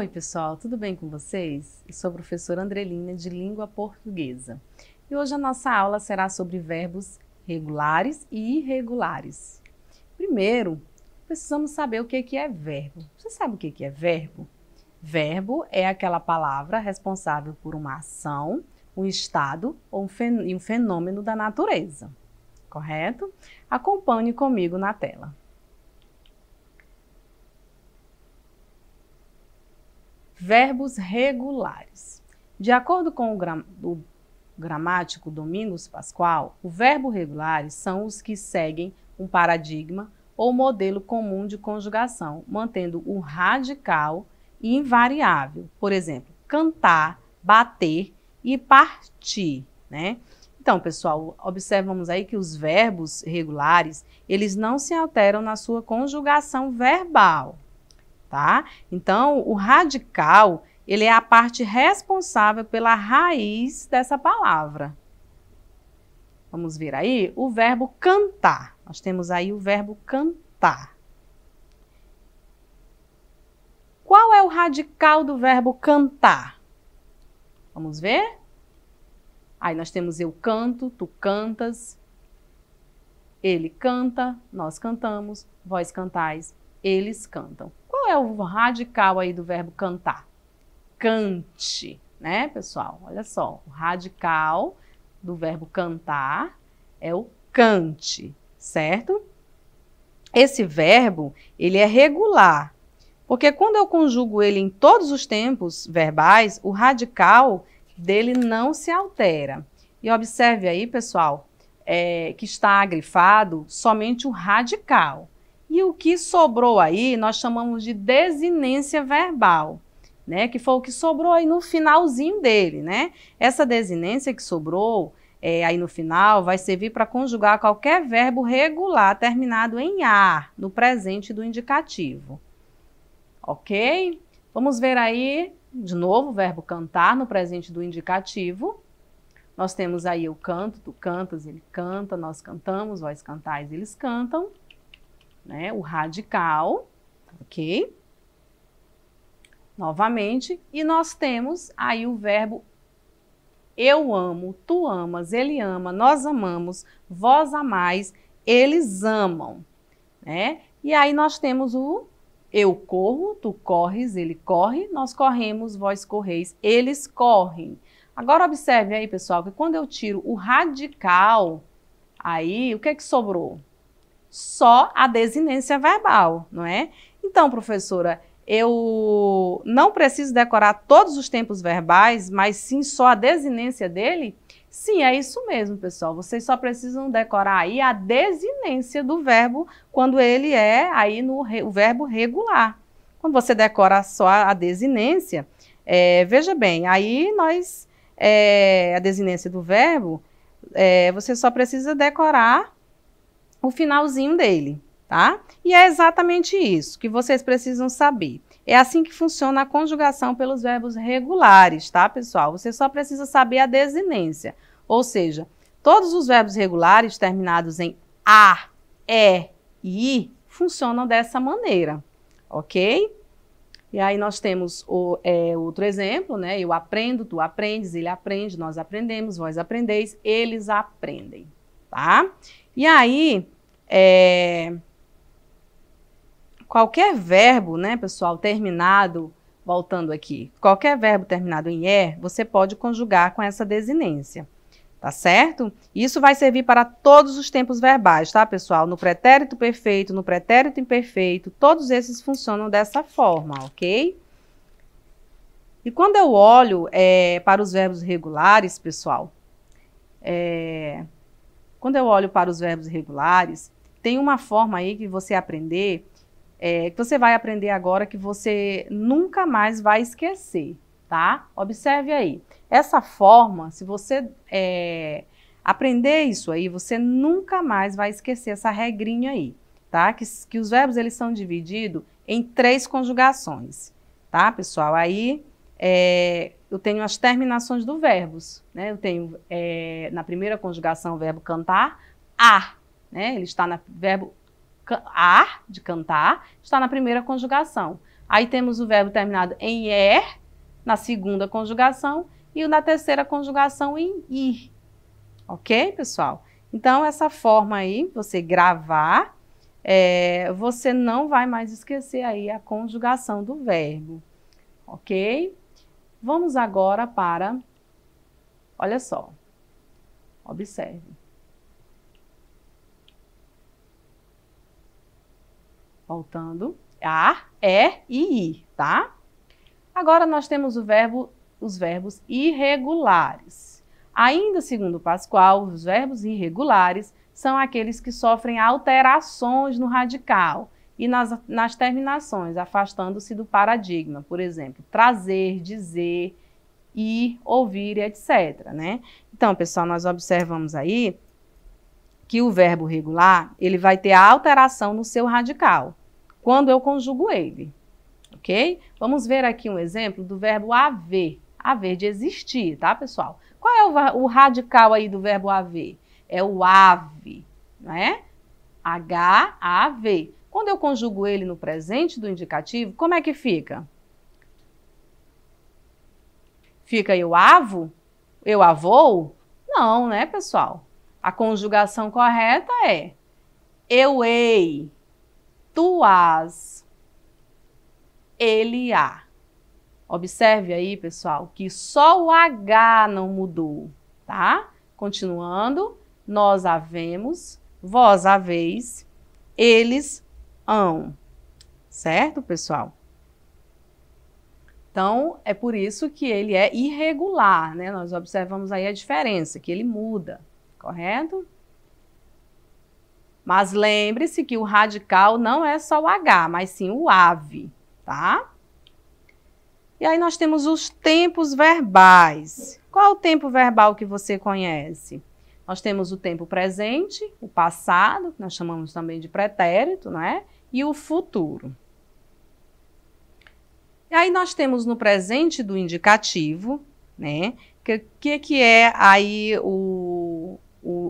Oi, pessoal, tudo bem com vocês? Eu sou a professora Andrelina, de Língua Portuguesa. E hoje a nossa aula será sobre verbos regulares e irregulares. Primeiro, precisamos saber o que é verbo. Você sabe o que é verbo? Verbo é aquela palavra responsável por uma ação, um estado ou um fenômeno da natureza. Correto? Acompanhe comigo na tela. Verbos regulares. De acordo com o gramático Domingos Pascoal, o verbo regulares são os que seguem um paradigma ou modelo comum de conjugação, mantendo o radical e invariável. Por exemplo, cantar, bater e partir, né? Então, pessoal, observamos aí que os verbos regulares, eles não se alteram na sua conjugação verbal. Tá? Então, o radical, ele é a parte responsável pela raiz dessa palavra. Vamos ver aí o verbo cantar. Nós temos aí o verbo cantar. Qual é o radical do verbo cantar? Vamos ver? Aí nós temos eu canto, tu cantas, ele canta, nós cantamos, vós cantais, eles cantam. Qual é o radical aí do verbo cantar? Cante, né, pessoal? Olha só, o radical do verbo cantar é o cante, certo? Esse verbo, ele é regular, porque quando eu conjugo ele em todos os tempos verbais, o radical dele não se altera. E observe aí, pessoal, que está grifado somente o radical. E o que sobrou aí, nós chamamos de desinência verbal, né? Que foi o que sobrou aí no finalzinho dele, né? Essa desinência que sobrou aí no final vai servir para conjugar qualquer verbo regular terminado em ar, no presente do indicativo. Ok? Vamos ver aí, de novo, o verbo cantar no presente do indicativo. Nós temos aí eu canto, tu cantas, ele canta, nós cantamos, vós cantais, eles cantam. Né, o radical, ok? Novamente, e nós temos aí o verbo eu amo, tu amas, ele ama, nós amamos, vós amais, eles amam, né? E aí nós temos o eu corro, tu corres, ele corre, nós corremos, vós correis, eles correm. Agora observe aí, pessoal, que quando eu tiro o radical, aí o que é que sobrou? Só a desinência verbal, não é? Então, professora, eu não preciso decorar todos os tempos verbais, mas sim só a desinência dele? Sim, é isso mesmo, pessoal. Vocês só precisam decorar aí a desinência do verbo quando ele é aí o verbo regular. Quando você decora só a desinência, veja bem, aí a desinência do verbo, você só precisa decorar o finalzinho dele, tá? E é exatamente isso que vocês precisam saber. É assim que funciona a conjugação pelos verbos regulares, tá, pessoal? Você só precisa saber a desinência, ou seja, todos os verbos regulares terminados em a, e e i funcionam dessa maneira, ok? E aí nós temos outro exemplo, né? Eu aprendo, tu aprendes, ele aprende, nós aprendemos, vós aprendeis, eles aprendem, tá? E aí, qualquer verbo, né, pessoal, terminado, voltando aqui, qualquer verbo terminado em er, você pode conjugar com essa desinência, tá certo? Isso vai servir para todos os tempos verbais, tá, pessoal? No pretérito perfeito, no pretérito imperfeito, todos esses funcionam dessa forma, ok? E quando eu olho para os verbos regulares, pessoal, quando eu olho para os verbos regulares, tem uma forma aí que você aprender, que você vai aprender agora que você nunca mais vai esquecer, tá? Observe aí. Essa forma, se você aprender isso aí, você nunca mais vai esquecer essa regrinha aí, tá? Que os verbos, eles são divididos em 3 conjugações, tá, pessoal? Aí, eu tenho as terminações dos verbos, né? Eu tenho, na primeira conjugação, o verbo cantar, a, né? Ele está no verbo a, de cantar, está na primeira conjugação. Aí temos o verbo terminado em er, na segunda conjugação, e o na terceira conjugação em ir. Ok, pessoal? Então, essa forma aí, você gravar, você não vai mais esquecer aí a conjugação do verbo. Ok? Vamos agora para, olha só, observe. Voltando, ar, e ir, tá? Agora nós temos os verbos irregulares. Ainda segundo Pascoal, os verbos irregulares são aqueles que sofrem alterações no radical e nas terminações, afastando-se do paradigma. Por exemplo, trazer, dizer, ir, ouvir, etc. Né? Então, pessoal, nós observamos aí que o verbo regular, ele vai ter a alteração no seu radical, quando eu conjugo ele. Ok? Vamos ver aqui um exemplo do verbo haver. Haver de existir, tá, pessoal? Qual é o radical aí do verbo haver? É o ave, não é? H-A-V. Quando eu conjugo ele no presente do indicativo, como é que fica? Fica eu avo? Eu avou? Não, né, pessoal? A conjugação correta é eu ei, tu has, ele há. Observe aí, pessoal, que só o H não mudou, tá? Continuando, nós havemos, vós haveis, eles hão. Certo, pessoal? Então, é por isso que ele é irregular, né? Nós observamos aí a diferença, que ele muda, correto? Mas lembre-se que o radical não é só o H, mas sim o ave, tá? E aí nós temos os tempos verbais. Qual é o tempo verbal que você conhece? Nós temos o tempo presente, o passado, que nós chamamos também de pretérito, né? E o futuro. E aí nós temos no presente do indicativo, né? Que é aí o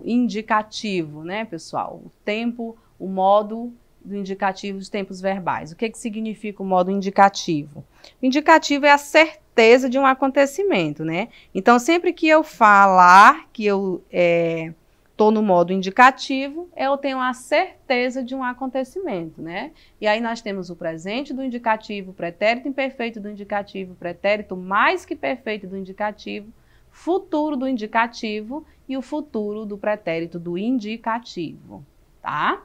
indicativo, né, pessoal? O tempo, o modo do indicativo dos tempos verbais. O que significa o modo indicativo? O indicativo é a certeza de um acontecimento, né? Então, sempre que eu falar que eu estou no modo indicativo, eu tenho a certeza de um acontecimento, né? E aí nós temos o presente do indicativo, o pretérito imperfeito do indicativo, o pretérito mais que perfeito do indicativo, futuro do indicativo e o futuro do pretérito do indicativo, tá?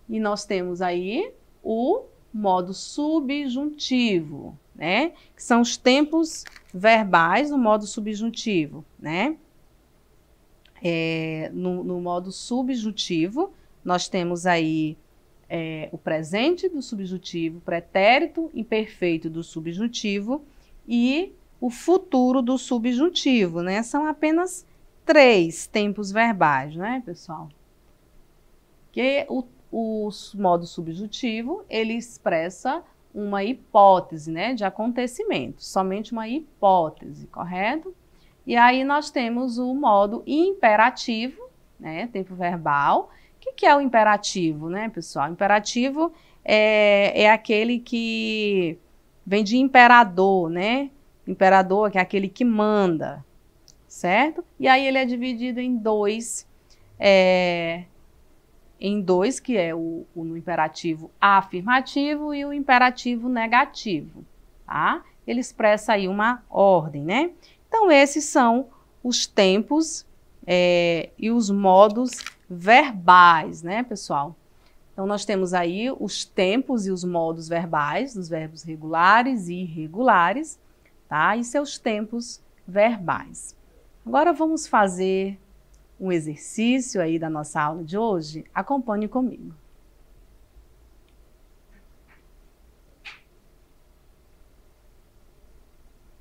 E nós temos aí o modo subjuntivo, né? Que são os tempos verbais no modo subjuntivo, né? No modo subjuntivo, nós temos aí o presente do subjuntivo, pretérito imperfeito do subjuntivo e o futuro do subjuntivo, né? São apenas 3 tempos verbais, né, pessoal? Que o modo subjuntivo, ele expressa uma hipótese, né, de acontecimento, somente uma hipótese, correto? E aí nós temos o modo imperativo, né, tempo verbal. O que é o imperativo, né, pessoal? Imperativo é aquele que vem de imperador, né? Imperador, que é aquele que manda, certo? E aí ele é dividido em dois, que é no imperativo afirmativo e o imperativo negativo, tá? Ele expressa aí uma ordem, né? Então, esses são os tempos e os modos verbais, né, pessoal? Então, nós temos aí os tempos e os modos verbais dos verbos regulares e irregulares, tá? E seus tempos verbais. Agora, vamos fazer um exercício aí da nossa aula de hoje. Acompanhe comigo.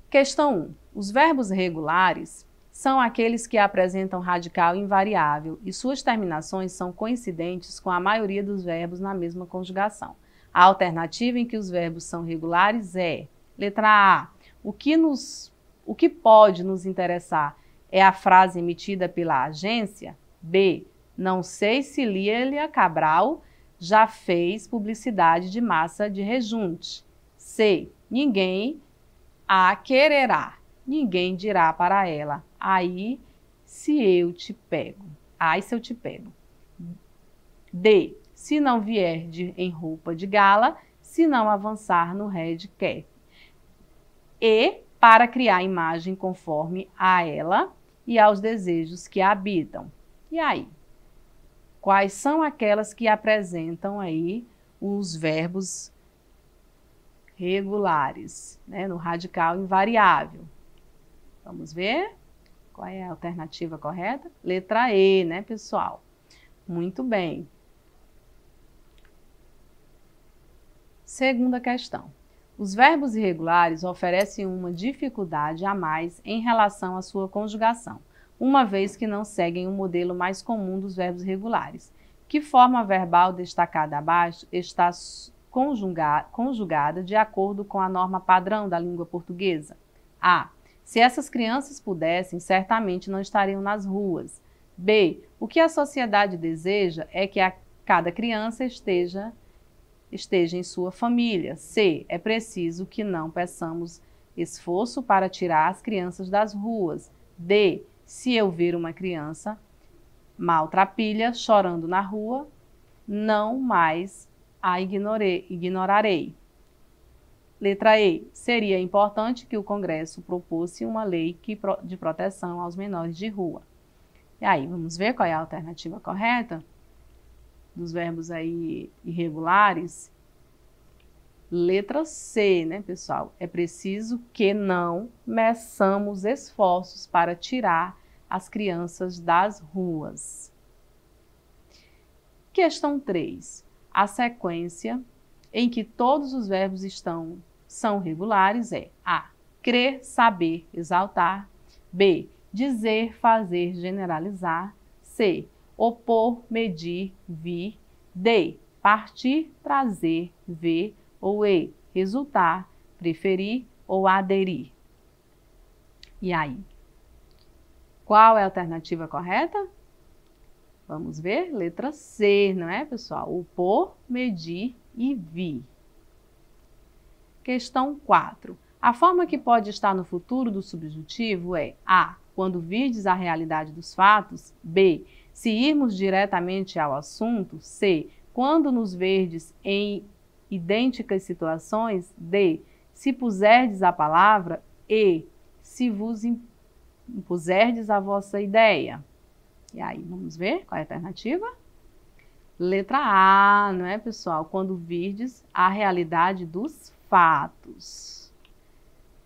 Questão 1. Os verbos regulares são aqueles que apresentam radical invariável e suas terminações são coincidentes com a maioria dos verbos na mesma conjugação. A alternativa em que os verbos são regulares é: letra A. O que pode nos interessar é a frase emitida pela agência? B. Não sei se Lília Cabral já fez publicidade de massa de rejunte. C. Ninguém a quererá. Ninguém dirá para ela, aí se eu te pego. Ai, se eu te pego. D. Se não vier em roupa de gala, se não avançar no headcap. E. Para criar imagem conforme a ela e aos desejos que a habitam. E aí? Quais são aquelas que apresentam aí os verbos regulares, né, no radical invariável? Vamos ver qual é a alternativa correta? Letra E, né, pessoal? Muito bem. Segunda questão. Os verbos irregulares oferecem uma dificuldade a mais em relação à sua conjugação, uma vez que não seguem o modelo mais comum dos verbos regulares. Que forma verbal destacada abaixo está conjugada de acordo com a norma padrão da língua portuguesa? A. Se essas crianças pudessem, certamente não estariam nas ruas. B. O que a sociedade deseja é que cada criança esteja em sua família. C. É preciso que não peçamos esforço para tirar as crianças das ruas. D. Se eu ver uma criança maltrapilha chorando na rua, não mais a ignorarei. Letra E. Seria importante que o Congresso propôsse uma lei de proteção aos menores de rua. E aí, vamos ver qual é a alternativa correta dos verbos aí irregulares? Letra C, né, pessoal? É preciso que não meçamos esforços para tirar as crianças das ruas. Questão 3. A sequência em que todos os verbos são regulares é A. Crer, saber, exaltar. B. Dizer, fazer, generalizar. C. Opor, medir, vir. D. Partir, trazer, ver. Ou E. Resultar, preferir ou aderir. E aí? Qual é a alternativa correta? Vamos ver? Letra C, não é, pessoal? Opor, medir e vir. Questão 4. A forma que pode estar no futuro do subjuntivo é A. Quando virdes a realidade dos fatos. B. Se irmos diretamente ao assunto. C. Quando nos verdes em idênticas situações. D. Se puserdes a palavra. E. Se vos impuserdes a vossa ideia. E aí, vamos ver qual é a alternativa? Letra A, não é, pessoal? Quando virdes a realidade dos fatos.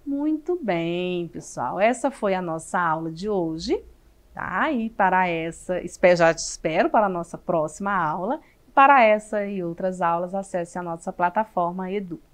Muito bem, pessoal. Essa foi a nossa aula de hoje, tá? E já te espero para a nossa próxima aula. Para essa e outras aulas, acesse a nossa plataforma Eduque.